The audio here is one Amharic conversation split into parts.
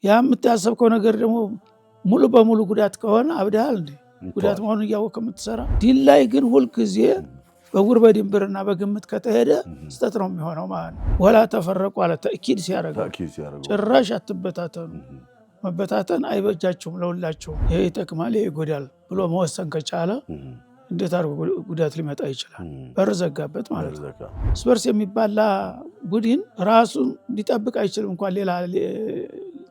ያ የምታሰብከው ነገር ደግሞ ሙሉ በሙሉ ጉዳት ከሆነ አብደሃል እንዴ? ጉዳት መሆኑን እያወቅህ የምትሰራ ዲን ላይ ግን ሁልጊዜ በጉር በድንብርና በግምት ከተሄደ ስተት ነው የሚሆነው ማለት ነው። ወላ ተፈረቁ አለ ተእኪድ ሲያደርገው ጭራሽ አትበታተኑ። መበታተን አይበጃችሁም ለሁላችሁም፣ ይሄ ይጠቅማል ይሄ ይጎዳል ብሎ መወሰን ከቻለ እንዴት አድርጎ ጉዳት ሊመጣ ይችላል? በር ዘጋበት ማለት ነው። እርስ በርስ የሚባላ ቡድን ራሱን ሊጠብቅ አይችልም፣ እንኳን ሌላ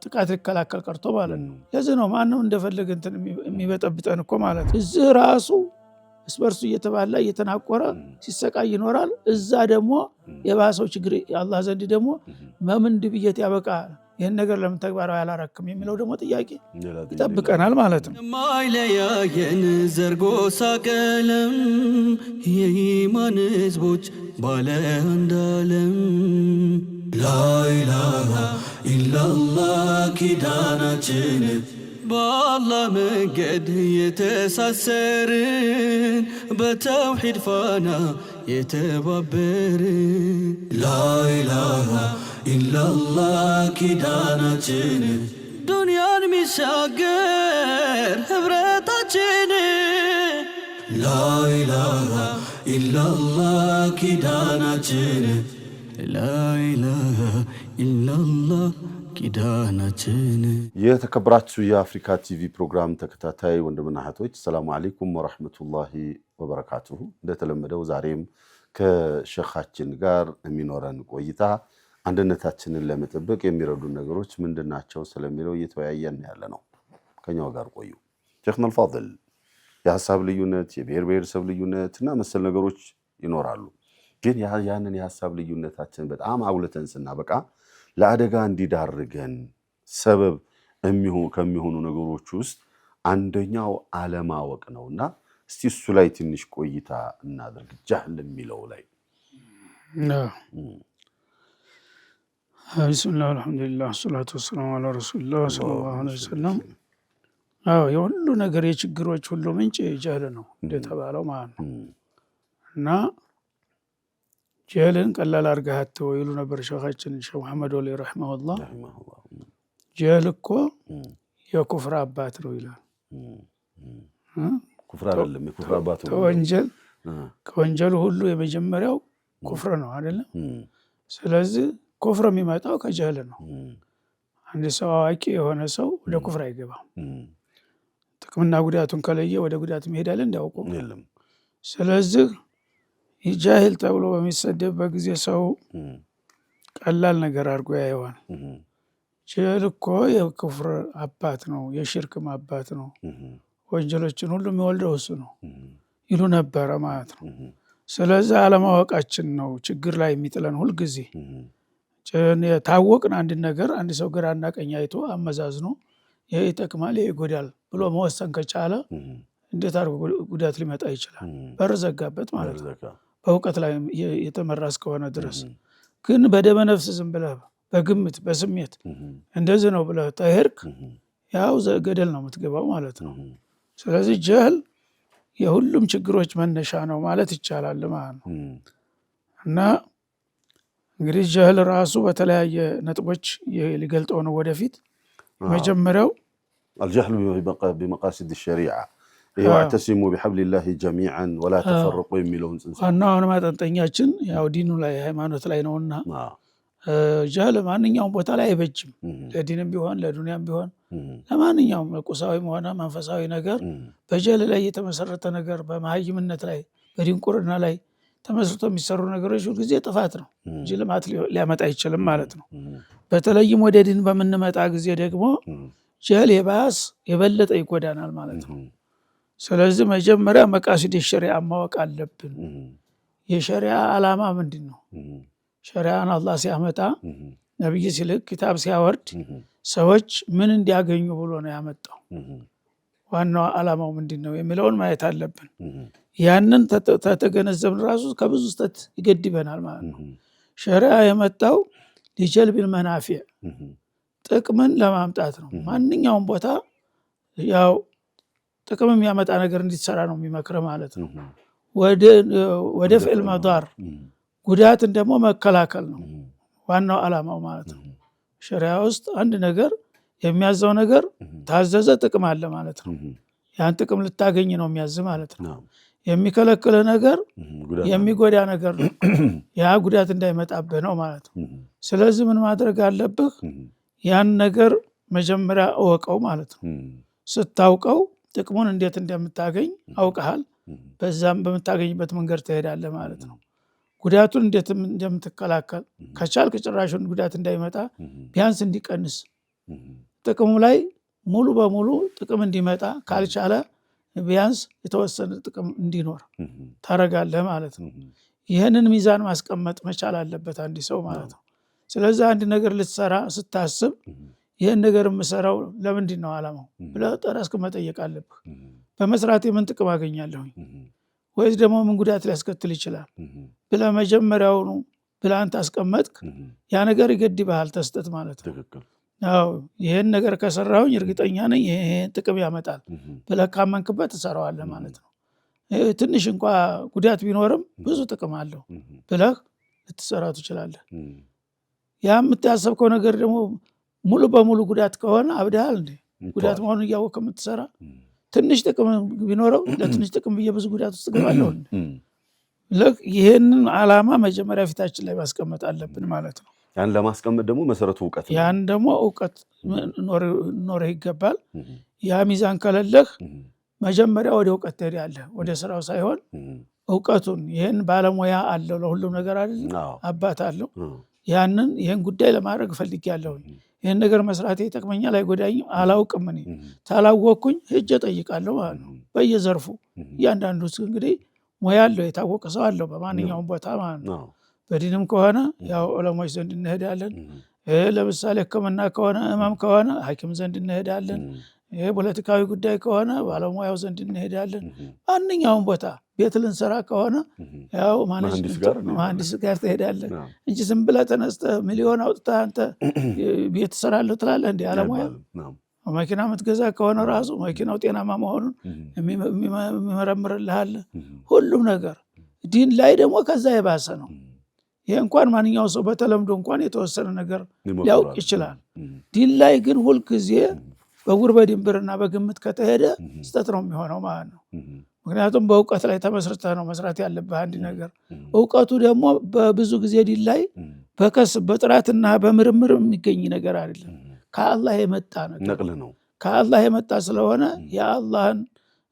ጥቃት ሊከላከል ቀርቶ ማለት ነው። ለዚህ ነው ማንም እንደፈለገ እንትን የሚበጠብጠን እኮ ማለት ነው። እዚህ ራሱ እርስ በርሱ እየተባላ እየተናቆረ ሲሰቃይ ይኖራል። እዛ ደግሞ የባሰው ችግር አላህ ዘንድ ደግሞ መምን ድብየት ያበቃ ይህን ነገር ለምን ተግባራዊ አላረክም የሚለው ደግሞ ጥያቄ ይጠብቀናል ማለት ነው። ማይለያየን ዘርጎሳ ቀለም የኢማን ህዝቦች ባለ አንድ ዓለም ላኢላሃ ኢላላህ ኪዳናችን በአላህ መንገድ የተሳሰርን በተውሒድ ፋና የተባበርን ላኢላሃ ኢላላህ ኪዳናችን ዱንያን ሚሻገር ህብረታችን ላኢላሃ ኢላላህ ኪዳናችን ላኢላሃ ኢላላህ ኪዳናችን። የተከበራችሁ የአፍሪካ ቲቪ ፕሮግራም ተከታታይ ወንድምና እህቶች ሰላሙ አለይኩም ወራህመቱላሂ ወበረካቱሁ። እንደተለመደው ዛሬም ከሸኻችን ጋር የሚኖረን ቆይታ አንድነታችንን ለመጠበቅ የሚረዱ ነገሮች ምንድናቸው ስለሚለው እየተወያየን ያለ ነው። ከኛው ጋር ቆዩ። ሼኽና አልፋድል የሐሳብ ልዩነት፣ የብሔር ብሔረሰብ ልዩነት እና መሰል ነገሮች ይኖራሉ። ግን ያንን የሐሳብ ልዩነታችን በጣም አጉልተን ስናበቃ ለአደጋ እንዲዳርገን ሰበብ ከሚሆኑ ነገሮች ውስጥ አንደኛው አለማወቅ ነውና እስቲ እሱ ላይ ትንሽ ቆይታ እናድርግ። ጃህል የሚለው ላይ ቢስሚላህ አልሐምዱሊላህ ሰላቱ ወሰላሙ ዐላ ረሱሊላህ ሰለላሁ ዐለይሂ ወሰለም። የሁሉ ነገር የችግሮች ሁሉ ምንጭ ጀህል ነው እንደተባለው ማለት ነው። እና ጀህልን ቀላል አድርገህ አትተው ይሉ ነበር ሸኻችን ሼህ መሐመድ ወሊ ረሂመሁላህ። ጀህል እኮ የኩፍር አባት ነው ይላል። ኩፍር አይደለም የኩፍር አባት ነው። ከወንጀል ሁሉ የመጀመሪያው ኩፍር ነው አይደለም? ስለዚህ ኩፍር የሚመጣው ከጀህል ነው። አንድ ሰው አዋቂ የሆነ ሰው ወደ ኩፍር አይገባም። ጥቅምና ጉዳቱን ከለየ ወደ ጉዳት መሄዳል እንዲያውቁ። ስለዚህ ጃሂል ተብሎ በሚሰደብበት ጊዜ ሰው ቀላል ነገር አድርጎ ያየዋል። ጀህል እኮ የኩፍር አባት ነው፣ የሽርክም አባት ነው፣ ወንጀሎችን ሁሉ የሚወልደው እሱ ነው ይሉ ነበረ ማለት ነው። ስለዚህ አለማወቃችን ነው ችግር ላይ የሚጥለን ሁልጊዜ። ታወቅን አንድ ነገር አንድ ሰው ግራና ቀኝ አይቶ አመዛዝኖ ይሄ ይጠቅማል ይሄ ይጎዳል ብሎ መወሰን ከቻለ እንዴት አድርጎ ጉዳት ሊመጣ ይችላል? በር ዘጋበት ማለት ነው። በእውቀት ላይ የተመራ እስከሆነ ድረስ ግን በደመ ነፍስ ዝም ብለህ በግምት በስሜት እንደዚህ ነው ብለህ ተሄድክ ያው ገደል ነው የምትገባው ማለት ነው። ስለዚህ ጀህል የሁሉም ችግሮች መነሻ ነው ማለት ይቻላል ማለት ነው። እና እንግዲህ ጀህል ራሱ በተለያየ ነጥቦች ሊገልጠው ነው ወደፊት። መጀመሪያው الجهل بمقاصد الشريعة واعتصموا بحبل الله جميعا ولا تفرقوا የሚለውን ጽንሰ ዋናው ማጠንጠኛችን ያው ዲኑ ላይ ሃይማኖት ላይ ነውና ጀህል ማንኛውም ቦታ ላይ አይበጅም። ለዲንም ቢሆን ለዱንያም ቢሆን ለማንኛውም ቁሳዊም ሆነ መንፈሳዊ ነገር በጀህል ላይ የተመሰረተ ነገር በመሀይምነት ላይ በድንቁርና ላይ ተመስርቶ የሚሰሩ ነገሮች ሁሉ ጊዜ ጥፋት ነው እንጂ ልማት ሊያመጣ አይችልም ማለት ነው። በተለይም ወደ ዲን በምንመጣ ጊዜ ደግሞ ጀህል የበለጠ ይጎዳናል ማለት ነው። ስለዚህ መጀመሪያ መቃሲድ ሸሪዓ ማወቅ አለብን። የሸሪዓ ዓላማ ምንድን ነው? ሸሪዓን አላህ ሲያመጣ ነብይ ሲልክ ኪታብ ሲያወርድ ሰዎች ምን እንዲያገኙ ብሎ ነው ያመጣው? ዋናው ዓላማው ምንድን ነው የሚለውን ማየት አለብን። ያንን ተተገነዘብን ራሱ ከብዙ ስተት ይገድበናል ማለት ነው። ሸሪዓ የመጣው ሊጀልቢል መናፊዕ ጥቅምን ለማምጣት ነው። ማንኛውም ቦታ ያው ጥቅም የሚያመጣ ነገር እንዲሰራ ነው የሚመክር ማለት ነው። ወደ ፍዕል መዳር ጉዳትን ደግሞ መከላከል ነው ዋናው ዓላማው ማለት ነው። ሸሪዓ ውስጥ አንድ ነገር የሚያዘው ነገር ታዘዘ ጥቅም አለ ማለት ነው። ያን ጥቅም ልታገኝ ነው የሚያዝ ማለት ነው። የሚከለክል ነገር የሚጎዳ ነገር ነው። ያ ጉዳት እንዳይመጣብህ ነው ማለት ነው። ስለዚህ ምን ማድረግ አለብህ? ያን ነገር መጀመሪያ እወቀው ማለት ነው። ስታውቀው ጥቅሙን እንዴት እንደምታገኝ አውቀሃል። በዛም በምታገኝበት መንገድ ትሄዳለህ ማለት ነው። ጉዳቱን እንዴት እንደምትከላከል ከቻልክ ጭራሹን ጉዳት እንዳይመጣ ቢያንስ እንዲቀንስ ጥቅሙ ላይ ሙሉ በሙሉ ጥቅም እንዲመጣ ካልቻለ ቢያንስ የተወሰነ ጥቅም እንዲኖር ታረጋለህ ማለት ነው። ይህንን ሚዛን ማስቀመጥ መቻል አለበት አንድ ሰው ማለት ነው። ስለዚህ አንድ ነገር ልትሰራ ስታስብ ይህን ነገር የምሰራው ለምንድን ነው ዓላማው ብለህ ራስህን መጠየቅ አለብህ። በመስራት ምን ጥቅም አገኛለሁኝ ወይስ ደግሞ ምን ጉዳት ሊያስከትል ይችላል ብለህ መጀመሪያውኑ ብለህ አንተ አስቀመጥክ፣ ያ ነገር ይገድብሃል ተስጠት ማለት ነው። አዎ ይህን ነገር ከሰራሁኝ እርግጠኛ ነኝ ይሄን ጥቅም ያመጣል ብለህ ካመንክበት ትሰራዋለህ ማለት ነው። ትንሽ እንኳ ጉዳት ቢኖርም ብዙ ጥቅም አለው ብለህ ልትሰራው ትችላለህ። ያ የምታሰብከው ነገር ደግሞ ሙሉ በሙሉ ጉዳት ከሆነ አብደሃል እንዴ? ጉዳት መሆኑን እያወቅህ የምትሰራ ትንሽ ጥቅም ቢኖረው ለትንሽ ጥቅም ብዬ ብዙ ጉዳት ውስጥ ገባለሁ። ይህንን ዓላማ መጀመሪያ ፊታችን ላይ ማስቀመጥ አለብን ማለት ነው። ያን ለማስቀመጥ ደግሞ መሰረቱ እውቀት ነው። ያን ደግሞ እውቀት ኖርህ ይገባል። ያ ሚዛን ከሌለህ መጀመሪያ ወደ እውቀት ትሄዳለህ፣ ወደ ስራው ሳይሆን እውቀቱን ይህን ባለሙያ አለው ለሁሉም ነገር አይደል አባት አለው። ያንን ይህን ጉዳይ ለማድረግ እፈልጋለሁ፣ ይህን ነገር መስራቴ ይጠቅመኛል አይጎዳኝም አላውቅም፣ እኔ ታላወቅኩኝ ሄጄ እጠይቃለሁ ማለት ነው። በየዘርፉ እያንዳንዱ እንግዲህ ሙያ አለው፣ የታወቀ ሰው አለው በማንኛውም ቦታ ማለት ነው። በዲንም ከሆነ ያው ዑለሞች ዘንድ እንሄዳለን። ለምሳሌ ሕክምና ከሆነ እማም ከሆነ ሐኪም ዘንድ እንሄዳለን። ፖለቲካዊ ጉዳይ ከሆነ ባለሙያው ዘንድ እንሄዳለን። ማንኛውም ቦታ ቤት ልንሰራ ከሆነ ያው መሀንዲስ ጋር ትሄዳለን እንጂ ዝም ብለህ ተነስተህ ሚሊዮን አውጥተህ አንተ ቤት ትሰራለህ ትላለህ እንዴ? አለሙያ መኪና የምትገዛ ከሆነ ራሱ መኪናው ጤናማ መሆኑን የሚመረምርልህ አለ። ሁሉም ነገር ዲን ላይ ደግሞ ከዛ የባሰ ነው። ይህ እንኳን ማንኛው ሰው በተለምዶ እንኳን የተወሰነ ነገር ሊያውቅ ይችላል። ዲን ላይ ግን ሁልጊዜ በጉር በድንብርና በግምት ከተሄደ ስተት ነው የሚሆነው ማለት ነው። ምክንያቱም በእውቀት ላይ ተመስርተህ ነው መስራት ያለብህ አንድ ነገር። እውቀቱ ደግሞ በብዙ ጊዜ ዲን ላይ በከስብ በጥራትና በምርምር የሚገኝ ነገር አይደለም። ከአላህ የመጣ ነገር ነው። ከአላህ የመጣ ስለሆነ የአላህን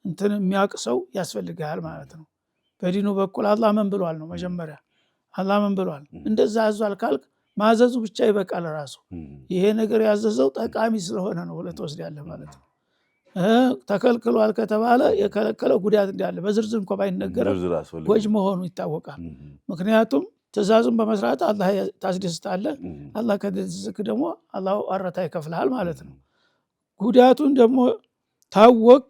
እንትን የሚያውቅ ሰው ያስፈልግሃል ማለት ነው። በዲኑ በኩል አላህ ምን ብሏል ነው መጀመሪያ። አላህ ምን ብሏል እንደዛ አዟል ካልክ ማዘዙ ብቻ ይበቃል ራሱ። ይሄ ነገር ያዘዘው ጠቃሚ ስለሆነ ነው ብለህ ትወስዳለህ ማለት ነው። ተከልክሏል ከተባለ የከለከለው ጉዳት እንዳለ በዝርዝር እንኳን ባይነገርም ጎጅ መሆኑ ይታወቃል። ምክንያቱም ትእዛዙን በመስራት አላህ ታስደስታለህ። አላህ ከደስክ ደግሞ አላህ አረታ ይከፍልሃል ማለት ነው። ጉዳቱን ደግሞ ታወቅ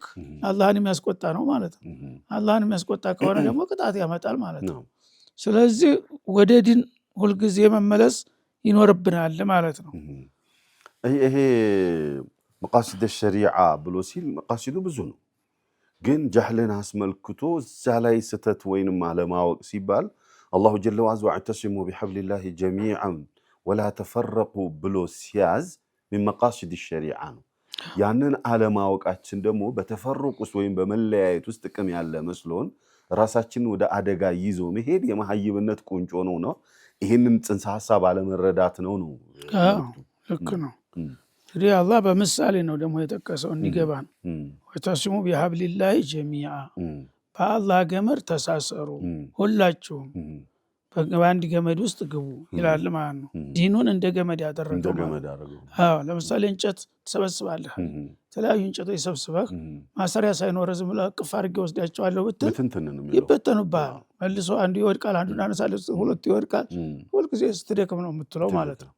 አላህን የሚያስቆጣ ነው ማለት ነው። አላህን የሚያስቆጣ ከሆነ ደግሞ ቅጣት ያመጣል ማለት ነው። ስለዚህ ወደ ዲን ሁልጊዜ መመለስ ይኖርብናል ማለት ነው። ይሄ መቃሲድ ሸሪዓ ብሎ ሲል መቃሲዱ ብዙ ነው፣ ግን ጃህልን አስመልክቶ እዛ ላይ ስተት ወይንም አለማወቅ ሲባል አላሁ ጀለ ወዐዝ ወዕተሲሙ ቢሐብሊላሂ ጀሚዐን ወላ ተፈረቁ ብሎ ሲያዝ ሚን መቃሲድ ሸሪዓ ነው። ያንን አለማወቃችን ደግሞ በተፈሩቅ ውስጥ ወይም በመለያየት ውስጥ ጥቅም ያለ መስሎን ራሳችንን ወደ አደጋ ይዞ መሄድ የመሀይብነት ቁንጮ ነው። ይህንን ጽንሰ ሐሳብ አለመረዳት ነው። ልክ ነው። እንግዲህ አላህ በምሳሌ ነው ደግሞ የጠቀሰው እንዲገባን። ወተሲሙ ቢሐብሊላሂ ጀሚዓ፣ በአላህ ገመድ ተሳሰሩ ሁላችሁም በአንድ ገመድ ውስጥ ግቡ ይላል ማለት ነው። ዲኑን እንደ ገመድ ያደረገው። ለምሳሌ እንጨት ትሰበስባለህ፣ የተለያዩ እንጨቶች ሰብስበህ ማሰሪያ ሳይኖር ዝም ብለህ ቅፍ አድርጌ ወስዳቸዋለሁ ብትል ይበተኑብሃል። መልሶ አንዱ ይወድቃል፣ አንዱን አነሳለሁ፣ ሁለቱ ይወድቃል። ሁልጊዜ ስትደክም ነው የምትለው ማለት ነው።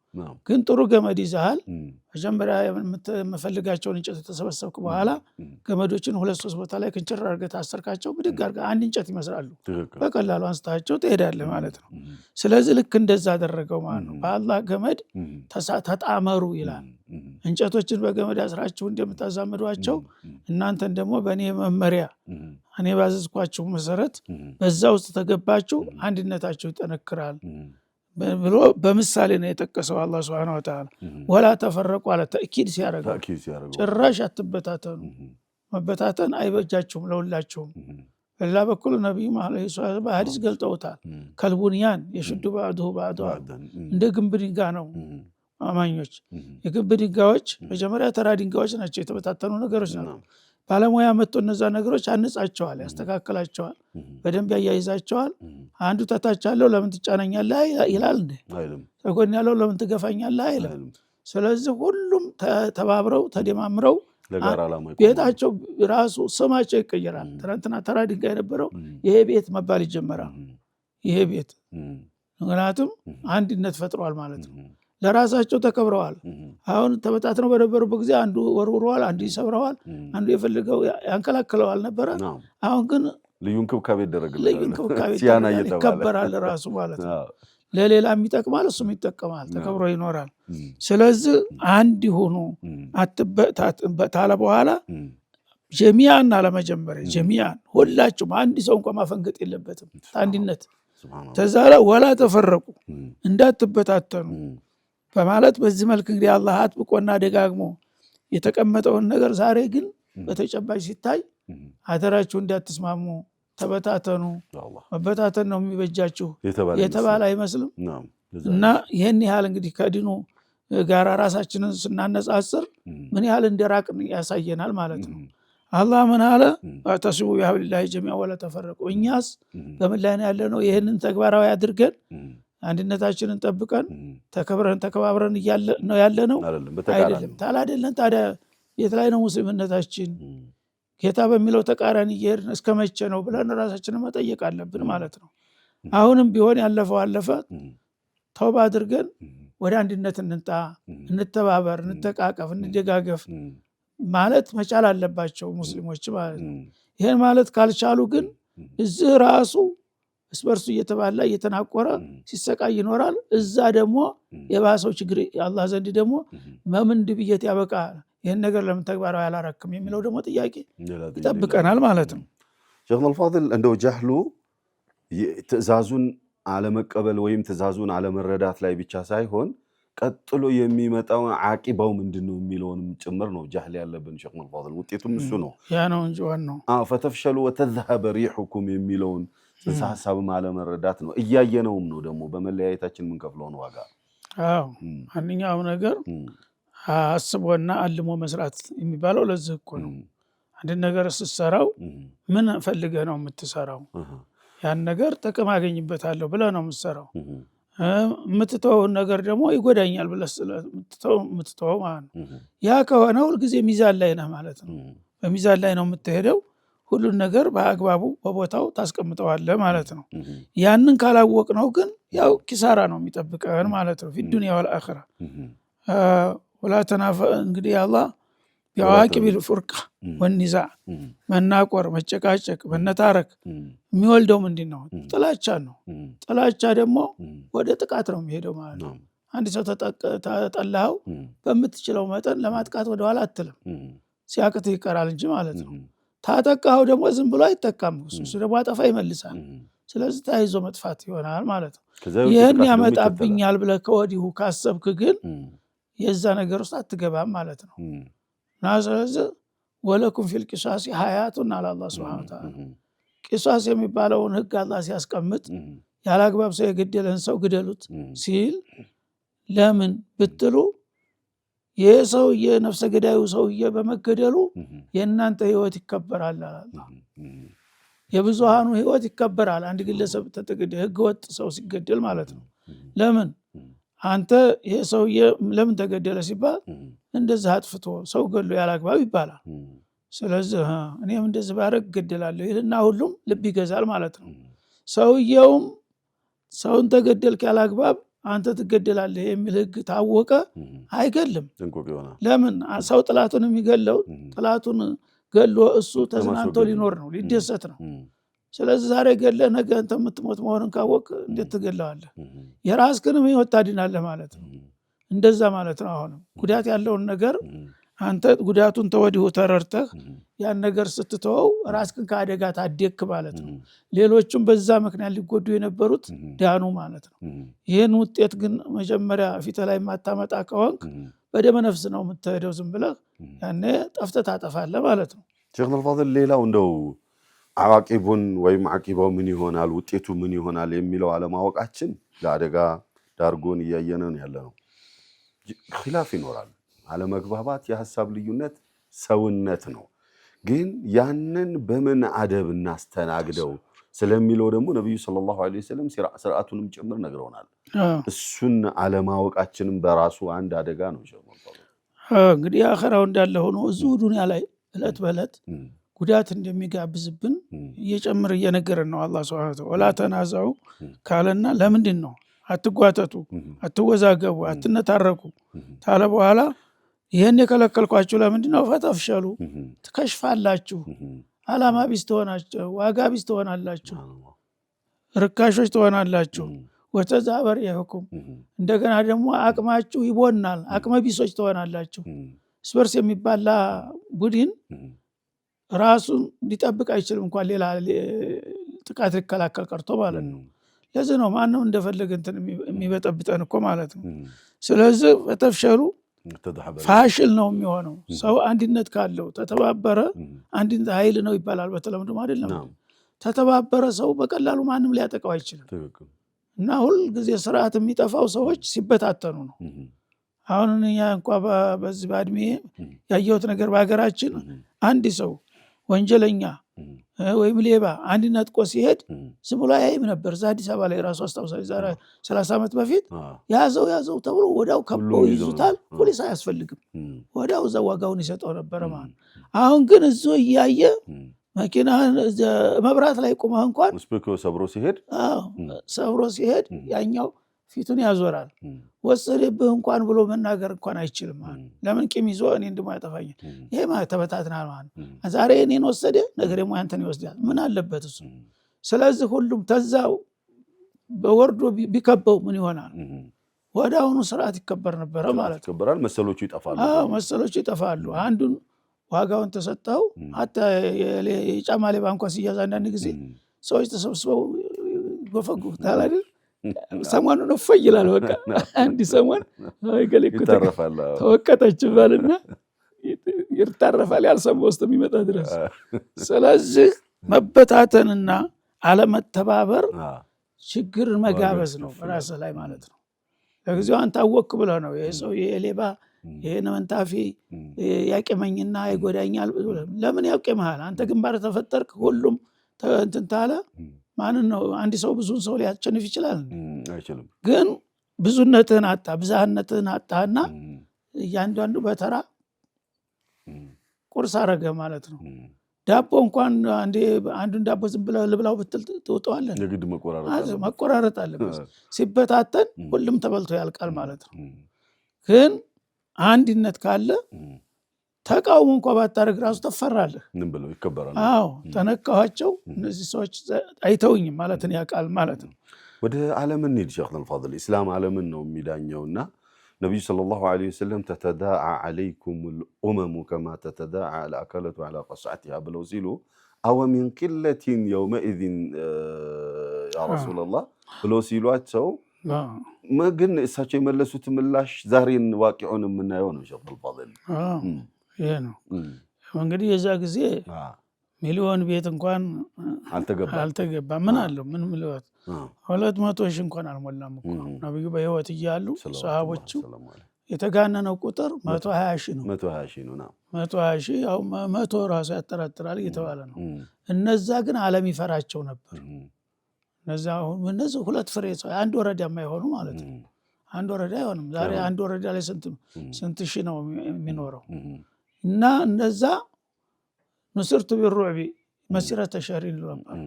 ግን ጥሩ ገመድ ይዘሃል። መጀመሪያ የምፈልጋቸውን እንጨት የተሰበሰብክ በኋላ ገመዶችን 2-3 ቦታ ላይ ክንችር አድርገህ ታሰርካቸው፣ ብድግ አድርገህ አንድ እንጨት ይመስላሉ። በቀላሉ አንስታቸው ትሄዳለህ ማለት ነው። ስለዚህ ልክ እንደዛ አደረገው ማለት ነው። በአላህ ገመድ ተጣመሩ ይላል። እንጨቶችን በገመድ አስራችሁ እንደምታዛምዷቸው እናንተን ደግሞ በእኔ መመሪያ እኔ ባዘዝኳችሁ መሰረት በዛ ውስጥ ተገባችሁ አንድነታችሁ ይጠነክራል ብሎ በምሳሌ ነው የጠቀሰው አላህ Subhanahu Wa Ta'ala ወላ ተፈረቁ አለ ተእኪድ ሲያረጋው ጭራሽ አትበታተኑ መበታተን አይበጃችሁም ለሁላችሁም በላ በኩል ነብዩ መሐመድ ሰለላሁ ዐለይሂ በሐዲስ ገልጠውታል ከልቡንያን የሽዱ ባዕዱ ባዕዱ እንደ ግንብ ድንጋይ ነው አማኞች የግንብ ድንጋዮች መጀመሪያ ተራ ድንጋዮች ናቸው የተበታተኑ ነገሮች ናቸው ባለሙያ መጥቶ እነዛ ነገሮች አንጻቸዋል ያስተካክላቸዋል በደንብ ያያይዛቸዋል አንዱ ተታች ያለው ለምን ትጫነኛለህ ይላል እንዴ ተጎን ያለው ለምን ትገፋኛለህ ይላል ስለዚህ ሁሉም ተባብረው ተደማምረው ቤታቸው ራሱ ስማቸው ይቀየራል ትናንትና ተራ ድንጋይ ነበረው ይሄ ቤት መባል ይጀምራል ይሄ ቤት ምክንያቱም አንድነት ፈጥሯል ማለት ነው ለራሳቸው ተከብረዋል አሁን ተበታትነው በነበሩበት ጊዜ አንዱ ወርውሯል አንዱ ይሰብረዋል አንዱ የፈልገው ያንከላክለዋል ነበር አሁን ግን ልዩን ክብካቤ ይደረግልናል ልዩን ክብካቤ ይከበራል ራሱ ማለት ነው ለሌላ የሚጠቅማል እሱም ይጠቀማል ተከብሮ ይኖራል ስለዚህ አንድ ሆኖ አትበታለ በኋላ ጀሚዓን አለመጀመሪያ ጀሚዓን ሁላችሁም አንድ ሰው እንኳን ማፈንገጥ የለበትም አንድነት ተዛላ ወላ ተፈረቁ እንዳትበታተኑ በማለት በዚህ መልክ እንግዲህ አላህ አጥብቆና ደጋግሞ የተቀመጠውን ነገር ዛሬ ግን በተጨባጭ ሲታይ አደራችሁ እንዳትስማሙ ተበታተኑ መበታተን ነው የሚበጃችሁ የተባለ አይመስልም እና ይሄን ያህል እንግዲህ ከዲኑ ጋር ራሳችንን ስናነጻጽር ምን ያህል እንደራቅን ያሳየናል ማለት ነው አላህ ምን አለ ወተስቡ ቢሐብሊላሂ ጀሚዓ ወላ ተፈረቁ እኛስ በምን ላይ ያለነው ይሄንን ተግባራዊ አድርገን አንድነታችንን ጠብቀን ተከባብረን ነው ያለነው አይደለም ታላደለን ታዲያ የት ላይ ነው ሙስሊምነታችን ጌታ በሚለው ተቃራኒ ይሄድን እስከመቼ ነው ብለን ራሳችንን መጠየቅ አለብን ማለት ነው አሁንም ቢሆን ያለፈው አለፈ ተውባ አድርገን ወደ አንድነት እንንጣ እንተባበር እንተቃቀፍ እንደጋገፍ ማለት መቻል አለባቸው ሙስሊሞች ማለት ነው ይሄን ማለት ካልቻሉ ግን እዚህ ራሱ እስበርሱ እየተባላ እየተናቆረ ሲሰቃይ ይኖራል እዛ ደግሞ የባሰው ችግር አላህ ዘንድ ደግሞ መምን ድብየት ያበቃል ይሄን ነገር ለምን ተግባራዊ ያላረክም የሚለው ደግሞ ጥያቄ ይጠብቀናል ማለት ነው ሸይኹል ፋዲል እንደው ጀህሉ ትእዛዙን አለመቀበል ወይም ትእዛዙን አለመረዳት ላይ ብቻ ሳይሆን ቀጥሎ የሚመጣው ዓቂባው ምንድነው የሚለውንም ጭምር ነው ጀህል ያለብን ሸይኹል ፋዲል ውጤቱም እሱ ነው ያ ነው እንጂ ዋናው ፈተፍሸሉ ወተذهب ريحكم የሚለውን ጽንሰ ሐሳብም አለመረዳት ነው እያየነውም ነው ደግሞ በመለያየታችን ምን ከፍለው ነው ዋጋ አንኛው ነገር አስቦና አልሞ መስራት የሚባለው ለዚህ እኮ ነው አንድ ነገር ስትሰራው ምን ፈልገህ ነው የምትሰራው ያን ነገር ጥቅም አገኝበታለሁ ብለህ ነው የምትሰራው የምትተው ነገር ደግሞ ይጎዳኛል ብለህ የምትተው ማለት ነው ያ ከሆነ ሁሉ ጊዜ ሚዛን ላይ ነህ ማለት ነው በሚዛን ላይ ነው የምትሄደው ሁሉን ነገር በአግባቡ በቦታው ታስቀምጠዋለህ ማለት ነው ያንን ካላወቅ ነው ግን ያው ኪሳራ ነው የሚጠብቀን ማለት ነው ፊዱንያ ወልአኺራ ወላ ተናፈ እንግዲህ አላህ ያዋቂብ الفرقه والنزاع መናቆር መጨቃጨቅ መነታረክ የሚወልደው ምንድነው ጥላቻ ነው ጥላቻ ደግሞ ወደ ጥቃት ነው የሚሄደው ማለት ነው አንድ ሰው ተጠላው በምትችለው መጠን ለማጥቃት ወደ ኋላ አትልም ሲያቅት ይቀራል እንጂ ማለት ነው ታጠቃው ደግሞ ዝም ብሎ አይተካም እሱ ደግሞ አጠፋ ይመልሳል ስለዚህ ታይዞ መጥፋት ይሆናል ማለት ነው ይሄን ያመጣብኛል ብለህ ከወዲሁ ካሰብክ ግን የዛ ነገር ውስጥ አትገባም ማለት ነው ስለዚህ ወለኩም ፊል ቂሳስ ሐያቱን አለ አላህ Subhanahu Wa Ta'ala ቂሳስ የሚባለውን ህግ አላህ ሲያስቀምጥ ያላግባብ ሰው የገደለን ሰው ግደሉት ሲል ለምን ብትሉ የሰው የነፍሰ ገዳዩ ሰውዬ በመገደሉ የእናንተ ህይወት ይከበራል አላህ የብዙሃኑ ህይወት ይከበራል አንድ ግለሰብ ተገደለ ህገ ወጥ ሰው ሲገደል ማለት ነው ለምን አንተ የሰውዬ ለምን ተገደለ ሲባል እንደዚህ አጥፍቶ ሰው ገሎ ያላግባብ ይባላል ስለዚህ እኔም እንደዚህ ባረግ ገደላለሁ ይልና ሁሉም ልብ ይገዛል ማለት ነው ሰውዬውም ሰውን ተገደልክ ያላግባብ አንተ ትገደላለህ የሚል ህግ ታወቀ አይገልም ለምን ሰው ጥላቱን የሚገለው ጥላቱን ገሎ እሱ ተዝናንቶ ሊኖር ነው ሊደሰት ነው ስለዚህ ዛሬ ገለ ነገ አንተ የምትሞት መሆኑን ካወቅ እንዴት ትገለዋለህ የራስህንም ህይወት ታድናለህ ማለት ነው እንደዛ ማለት ነው አሁን ጉዳት ያለውን ነገር አንተ ጉዳቱን ተወዲሁ ተረርተህ ያን ነገር ስትተወው ራስህን ከአደጋ ታደግክ ማለት ነው። ሌሎቹም በዛ ምክንያት ሊጎዱ የነበሩት ዳኑ ማለት ነው። ይህን ውጤት ግን መጀመሪያ ፊት ላይ የማታመጣ ከሆንክ በደመ ነፍስ ነው የምትሄደው። ዝም ብለህ ያኔ ጠፍተህ ታጠፋለህ ማለት ነው። ሼክ አልፋድል ሌላው እንደው አዋቂቡን ወይም አቂባው ምን ይሆናል ውጤቱ ምን ይሆናል የሚለው አለማወቃችን ለአደጋ ዳርጎን እያየነን ያለ ነው። ኺላፍ ይኖራል፣ አለመግባባት፣ የሐሳብ ልዩነት ሰውነት ነው። ግን ያንን በምን አደብ እናስተናግደው ስለሚለው ደግሞ ነብዩ ሰለላሁ ዐለይሂ ወሰለም ስርዓቱንም ጭምር ነግረውናል። እሱን አለማወቃችንም በራሱ አንድ አደጋ ነው። እንግዲህ አኺራው እንዳለ ሆኖ እዚሁ ዱንያ ላይ እለት በእለት ጉዳት እንደሚጋብዝብን እየጨመረ እየነገረን ነው አላህ ሱብሓነሁ ወተዓላ። ወላ ተናዘዑ ካለና ለምንድን ነው አትጓተቱ፣ አትወዛገቡ፣ አትነታረኩ ታለ በኋላ ይሄን የከለከልኳችሁ ለምንድን ነው? ፈተፍሸሉ ትከሽፋላችሁ፣ አላማ ቢስ ትሆናችሁ፣ ዋጋ ቢስ ትሆናላችሁ፣ ርካሾች ትሆናላችሁ። ወተዛበር ይሁኩም እንደገና ደግሞ አቅማችሁ ይቦናል፣ አቅመ ቢሶች ትሆናላችሁ። ስፐርስ የሚባላ ቡድን ራሱን ሊጠብቅ አይችልም እንኳን ሌላ ጥቃት ሊከላከል ቀርቶ ማለት ነው። ለዚህ ነው ማንም እንደፈለገ እንትን የሚበጠብጠን እኮ ማለት ነው። ስለዚህ ፈተፍሸሉ ፋሽል ነው የሚሆነው። ሰው አንድነት ካለው ተተባበረ አንድነት ኃይል ነው ይባላል በተለምዶ አይደለም። ተተባበረ ሰው በቀላሉ ማንም ሊያጠቃው አይችልም። እና ሁል ጊዜ ስርዓት የሚጠፋው ሰዎች ሲበታተኑ ነው። አሁን እኛ እንኳን በዚህ ባድሜ ያየሁት ነገር በሀገራችን አንድ ሰው ወንጀለኛ ወይም ሌባ አንድ ነጥቆ ሲሄድ ዝም ብሎ አያይም ነበር። እዛ አዲስ አበባ ላይ ራሱ አስታውሳለሁ ዛሬ 30 ዓመት በፊት ያዘው ተብሎ ወዳው ከበው ይዙታል። ፖሊስ አያስፈልግም፣ ወዳው እዛ ዋጋውን ይሰጠው ነበር ማለት። አሁን ግን እዚሁ እያየ መኪና መብራት ላይ ቆመህ እንኳን ሰብሮ ሲሄድ ያኛው ፊቱን ያዞራል። ወሰደብህ እንኳን ብሎ መናገር እንኳን አይችልም ማለት። ለምን ቂም ይዞ እኔ እንደማ ያጠፋኝ ይሄ ማለት ተበታትናል ማለት። ዛሬ እኔን ወሰደ ነገ ደግሞ አንተን ይወስዳል። ምን አለበት እሱ? ስለዚህ ሁሉም ተዛው በወርዶ ቢከበው ምን ይሆናል? ወዳውኑ ስርዓት ይከበር ነበር ማለት ነው። መሰሎቹ ይጠፋሉ። መሰሎቹ ይጠፋሉ። አንዱን ዋጋውን ተሰጠው። አታ የጫማ ሌባ እንኳን ሲያዝ አንዳንድ ጊዜ ሰዎች ተሰብስበው ጎፈጉታል አይደል? ሰሞኑን ነው ይላል። በቃ አንድ ሰሞን ተወቀጠች ባልና ይርታረፋል ያልሰማው ውስጥ የሚመጣ ድረስ። ስለዚህ መበታተንና አለመተባበር ችግር መጋበዝ ነው በራስህ ላይ ማለት ነው። ለጊዜው አንተ አወክ ብለህ ነው ይሄ ሰው የሌባ ይሄን መንታፊ ያቀመኝና ይጎዳኛል። ለምን ያቀመሃል? አንተ ግንባር ተፈጠርክ ሁሉም እንትን ታለ ማንን ነው? አንድ ሰው ብዙን ሰው ሊያቸንፍ ይችላል አይችልም። ግን ብዙነትህን አጣ፣ ብዛህነትህን አጣና እያንዳንዱ በተራ ቁርስ አረገ ማለት ነው። ዳቦ እንኳን አንዱን ዳቦ ዝም ብለህ ልብላው ብትል ትውጠዋለህ። የግድ መቆራረጥ አለበት። ሲበታተን ሁሉም ተበልቶ ያልቃል ማለት ነው። ግን አንድነት ካለ ተቃውሞ እንኳን ባታረግ ራሱ ተፈራለህ። ምን ብለው ይከበራሉ? አዎ ተነካኋቸው እነዚህ ሰዎች አይተውኝም ማለትን ያቃል ማለት ነው። ወደ ዓለም እንሂድ ሼክ አልፋድል። ኢስላም ዓለምን ነው የሚዳኘውና ነብዩ ሰለላሁ ዐለይሂ ወሰለም ተተዳዓ ዐለይኩም الامم كما تتداعى الاكله على قصعتها ብለው ሲሉ አው من قله يومئذ يا رسول الله ብለው ሲሏቸው ግን እሳቸው የመለሱት ምላሽ ዛሬን ዋቂዑን የምናየው ነው ሼክ አልፋድል። ይሄ ነው እንግዲህ የዛ ጊዜ ሚሊዮን ቤት እንኳን አልተገባ። ምን አለው? ምን ሚሊዮን 200 ሺህ እንኳን አልሞላም እኮ ነብዩ በህይወት እያሉ ሰሃቦቹ የተጋነነው ቁጥር 120 ሺህ ነው። 120 ሺህ ያው 100 ራሱ ያጠራጥራል እየተባለ ነው። እነዛ ግን ዓለም ይፈራቸው ነበር። እነዚህ ሁለት ፍሬ ሰው አንድ ወረዳ የማይሆኑ ማለት ነው። አንድ ወረዳ አይሆንም። ዛሬ አንድ ወረዳ ላይ ስንት ሺህ ነው የሚኖረው? እና እነዛ ንስርቱ ቢሩዕቢ መሲረተ ሸህሪን ነበር።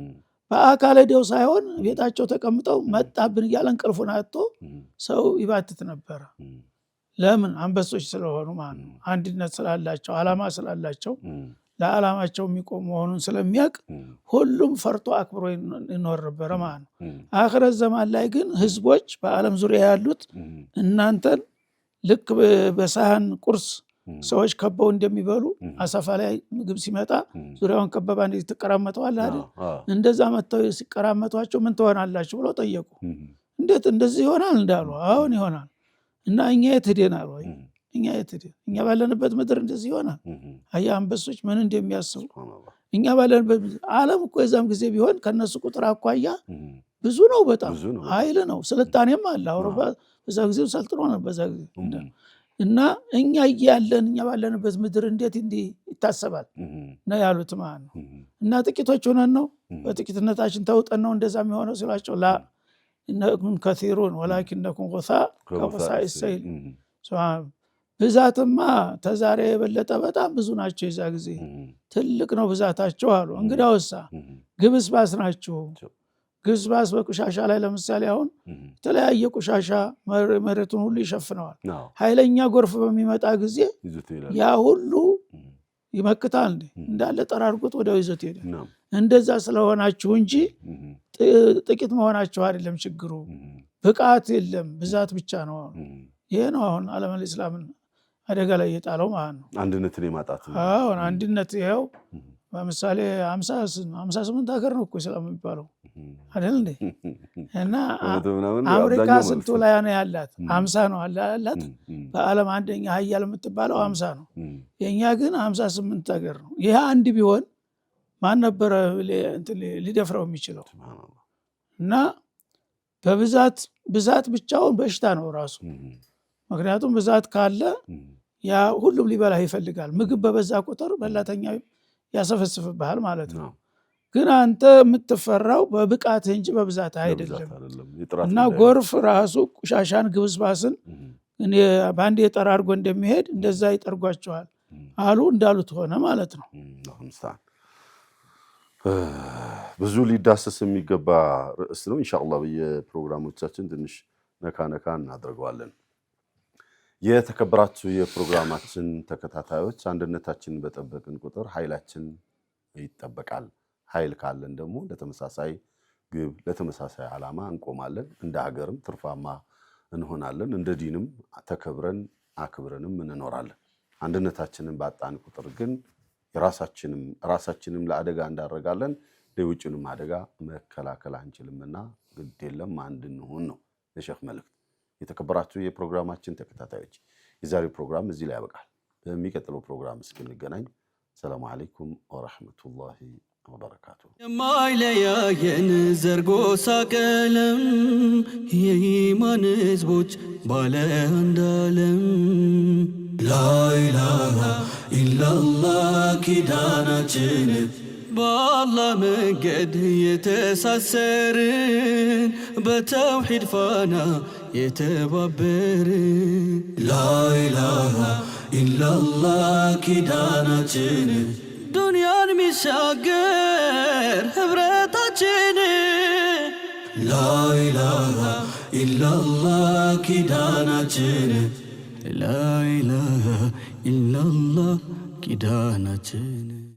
በአካል ሄደው ሳይሆን ቤታቸው ተቀምጠው መጣብን እያለ እንቅልፉን አጥቶ ሰው ይባትት ነበረ። ለምን? አንበሶች ስለሆኑ ማለት ነው። አንድነት ስላላቸው፣ አላማ ስላላቸው፣ ለዓላማቸው የሚቆም መሆኑን ስለሚያውቅ ሁሉም ፈርቶ አክብሮ ይኖር ነበረ ማለት ነው። አኺረት ዘማን ላይ ግን ህዝቦች በዓለም ዙሪያ ያሉት እናንተን ልክ በሳህን ቁርስ ሰዎች ከበው እንደሚበሉ አሳፋ ላይ ምግብ ሲመጣ ዙሪያውን ከበባ እንዴት ትቀራመተዋለህ አይደል? እንደዛ መተው ሲቀራመቷቸው ምን ትሆናላችሁ ብለው ጠየቁ። እንዴት እንደዚህ ይሆናል እንዳሉ አሁን ይሆናል። እና እኛ የት ሄደናል ወይ? እኛ የት ሄደን? እኛ ባለንበት ምድር እንደዚህ ይሆናል? አያ አንበሶች ምን እንደሚያስቡ እኛ ባለንበት ዓለም እኮ የዛም ጊዜ ቢሆን ከነሱ ቁጥር አኳያ ብዙ ነው፣ በጣም ኃይል ነው፣ ስልጣኔም አለ። አውሮፓ በዛ ጊዜ ሰልጥኖ ነው በዛ ጊዜ። እና እኛ እያለን እኛ ባለንበት ምድር እንዴት እንዲህ ይታሰባል ነው ያሉት ማለት ነው። እና ጥቂቶች ሆነን ነው በጥቂትነታችን ተውጠን ነው እንደዛ የሚሆነው ሲሏቸው ላ እነኩም ከሲሩን ወላኪነኩም ከጉሳኢ ሰይል ብዛትማ ተዛሬ የበለጠ በጣም ብዙ ናቸው። የዛ ጊዜ ትልቅ ነው ብዛታቸው አሉ። እንግዳውሳ ግብስባስ ናቸው። ግብስባስ በቆሻሻ ላይ ለምሳሌ አሁን የተለያየ ቆሻሻ መሬቱን ሁሉ ይሸፍነዋል። ኃይለኛ ጎርፍ በሚመጣ ጊዜ ያ ሁሉ ይመክታል እንዳለ ጠራርጎት ወዲያው ይዞት ሄደ። እንደዛ ስለሆናችሁ እንጂ ጥቂት መሆናችሁ አይደለም ችግሩ፣ ብቃት የለም ብዛት ብቻ ነው። ይሄ ነው አሁን ዓለም እስላምን አደጋ ላይ የጣለው ማለት ነው። አንድነትን የማጣት አሁን አንድነት ይኸው በምሳሌ 58 ሀገር ነው እኮ እስላም የሚባለው አይደል እንዴ? እና አሜሪካ ስንቱ ላይ ነው ያላት? 50 ነው ያላት። በዓለም አንደኛ ሀያል የምትባለው 50 ነው። የኛ ግን 58 ሀገር ነው። ይሄ አንድ ቢሆን ማን ነበረ ሊደፍረው የሚችለው? እና ብዛት ብቻውን በሽታ ነው ራሱ። ምክንያቱም ብዛት ካለ ያ ሁሉም ሊበላ ይፈልጋል። ምግብ በበዛ ቁጥር በላተኛ ያሰፈስፍብሃል ማለት ነው። ግን አንተ የምትፈራው በብቃት እንጂ በብዛት አይደለም። እና ጎርፍ ራሱ ቆሻሻን ግብስባስን በአንድ የጠራርጎ እንደሚሄድ እንደዛ ይጠርጓቸዋል አሉ። እንዳሉት ሆነ ማለት ነው። ብዙ ሊዳሰስ የሚገባ ርዕስ ነው። ኢንሻአላህ በየፕሮግራሞቻችን ትንሽ ነካ ነካ እናደርገዋለን። የተከበራችሁ የፕሮግራማችን ተከታታዮች አንድነታችንን በጠበቅን ቁጥር ኃይላችን ይጠበቃል። ኃይል ካለን ደግሞ ለተመሳሳይ ግብ ለተመሳሳይ ዓላማ እንቆማለን። እንደ ሀገርም ትርፋማ እንሆናለን። እንደ ዲንም ተከብረን አክብረንም እንኖራለን። አንድነታችንን ባጣን ቁጥር ግን ራሳችንም ለአደጋ እንዳረጋለን፣ ለውጭንም አደጋ መከላከል አንችልምና ግድ የለም አንድ እንሁን ነው የሼክ መልእክት። የተከበራችሁ የፕሮግራማችን ተከታታዮች የዛሬው ፕሮግራም እዚህ ላይ ያበቃል። በሚቀጥለው ፕሮግራም እስክንገናኝ ሰላም አለይኩም ወራህመቱላሂ ወበረካቱ። የማይለያየን ዘርጎሳ ቀለም የኢማን ህዝቦች ባለ አንድ ዓለም ላኢላሃ ኢላላህ ኪዳናችን በአላህ መንገድ የተሳሰርን በተውሂድ ፋና የተባበርን ላኢላሃ ኢላላህ ኪዳናችን ዱንያን ሚሻገር ህብረታችን ላኢላሃ ኢላላህ ኪዳናችን ላኢላሃ ኢላላህ ኪዳናችን